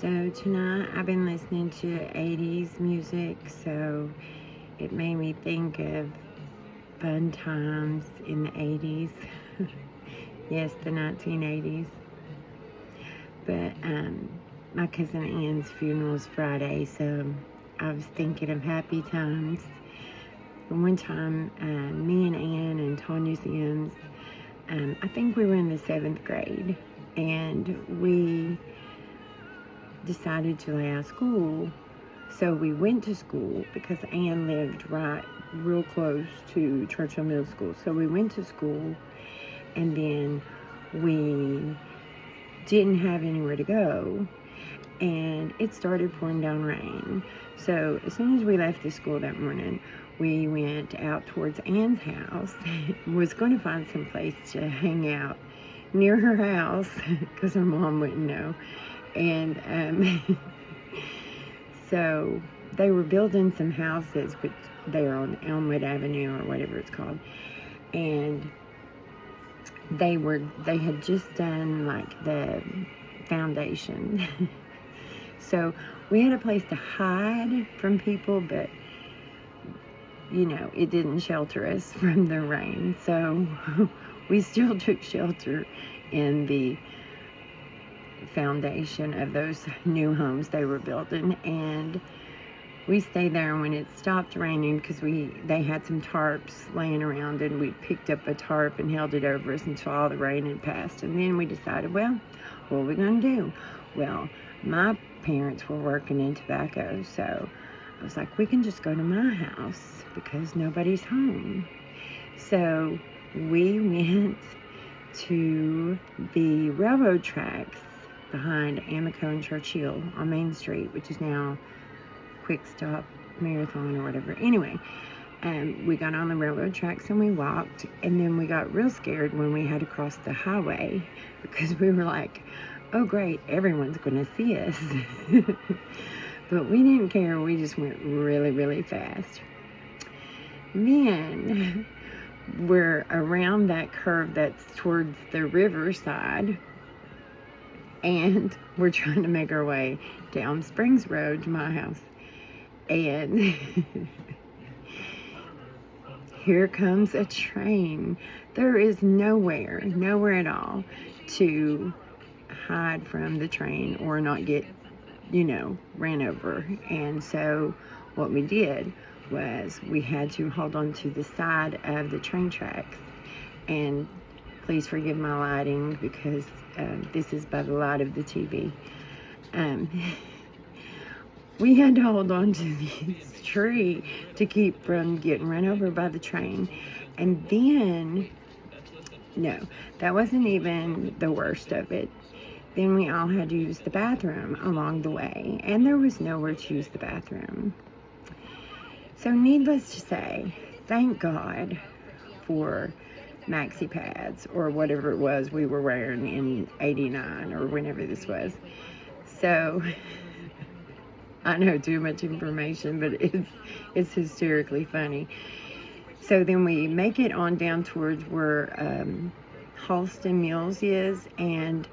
So tonight I've been listening to 80s music, so it made me think of fun times in the 80s. Yes, the 1980s. But my cousin Ann's funeral is Friday, so I was thinking of happy times. One time, me and Ann and Tonia Sims, I think we were in the 7th grade, and we decided to lay out school. So we went to school because Ann lived real close to Churchill Middle School. So we went to school, and then we didn't have anywhere to go, and it started pouring down rain. So as soon as we left the school that morning, we went out towards Ann's house. Was going to find some place to hang out near her house because her mom wouldn't know. And so they were building some houses, but they are on Elmwood Avenue or whatever it's called. And they had just done like the foundation. So we had a place to hide from people, but it didn't shelter us from the rain. So we still took shelter in the foundation of those new homes they were building, and we stayed there. And when it stopped raining, because they had some tarps laying around, and we picked up a tarp and held it over us until all the rain had passed. And then we decided, well, what are we going to do? Well, my parents were working in tobacco, so I was like, we can just go to my house because nobody's home. So we went to the railroad tracks behind Amico and Churchill on Main Street, which is now Quick Stop Marathon or whatever. Anyway, we got on the railroad tracks and we walked, and then we got real scared when we had to cross the highway because we were like, oh great, everyone's going to see us. But we didn't care. We just went really, really fast. Then we're around that curve that's towards the riverside, and we're trying to make our way down Springs Road to my house. And here comes a train. There is nowhere at all to hide from the train or not get, ran over. And so what we did was we had to hold on to the side of the train tracks. And please forgive my lighting because this is by the light of the TV. We had to hold on to this tree to keep from getting run over by the train. And then, no, that wasn't even the worst of it. Then we all had to use the bathroom along the way, and there was nowhere to use the bathroom. So needless to say, thank God for maxi pads or whatever it was we were wearing in 89 or whenever this was. So I know too much information, but it's hysterically funny. So then we make it on down towards where Halston Mills is, and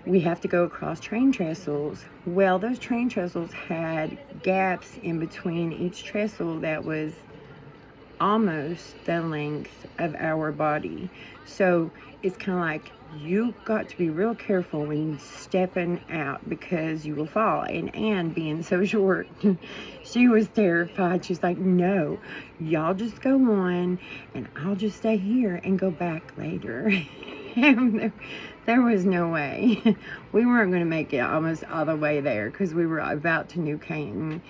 we have to go across train trestles. Well, those train trestles had gaps in between each trestle that was almost the length of our body. So it's kind of like you got to be real careful when stepping out because you will fall. And Anne, being so short, she was terrified. She's like, no, y'all just go on and I'll just stay here and go back later. And there was no way. We weren't going to make it almost all the way there because we were about to New Canton,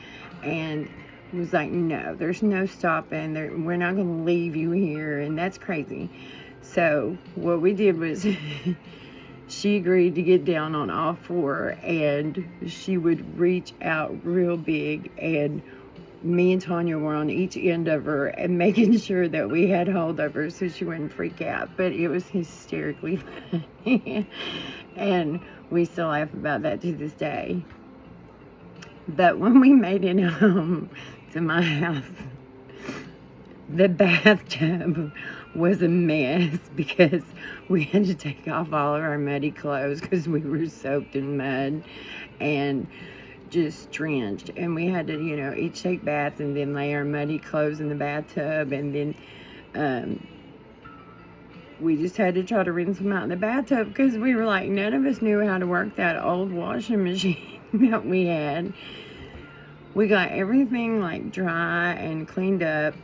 and it was like, no, there's no stopping. We're not going to leave you here, and that's crazy. So what we did was she agreed to get down on all four, and she would reach out real big, and me and Tonya were on each end of her and making sure that we had hold of her so she wouldn't freak out. But it was hysterically funny. And we still laugh about that to this day. But when we made it home to my house, the bathtub was a mess because we had to take off all of our muddy clothes because we were soaked in mud and just drenched. And we had to, each take baths and then lay our muddy clothes in the bathtub. And then we just had to try to rinse them out in the bathtub because we were like, none of us knew how to work that old washing machine that we had. We got everything like dry and cleaned up.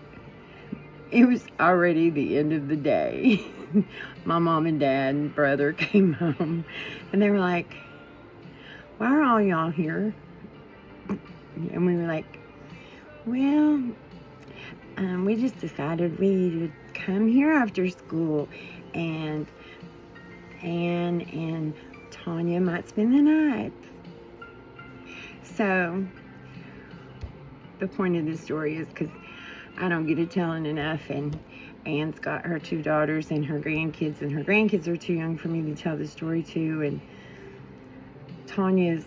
It was already the end of the day. My mom and dad and brother came home and they were like, why are all y'all here? And we were like, well, we just decided we would come here after school, and Anne and Tonia might spend the night. So the point of this story is because I don't get it telling enough, and Anne's got her 2 daughters and her grandkids are too young for me to tell the story to, and Tonia's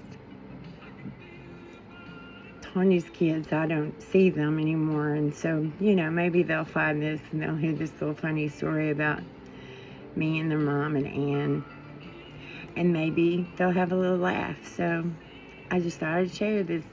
kids, I don't see them anymore, and so, maybe they'll find this and they'll hear this little funny story about me and their mom and Anne, and maybe they'll have a little laugh. So I just thought I'd share this.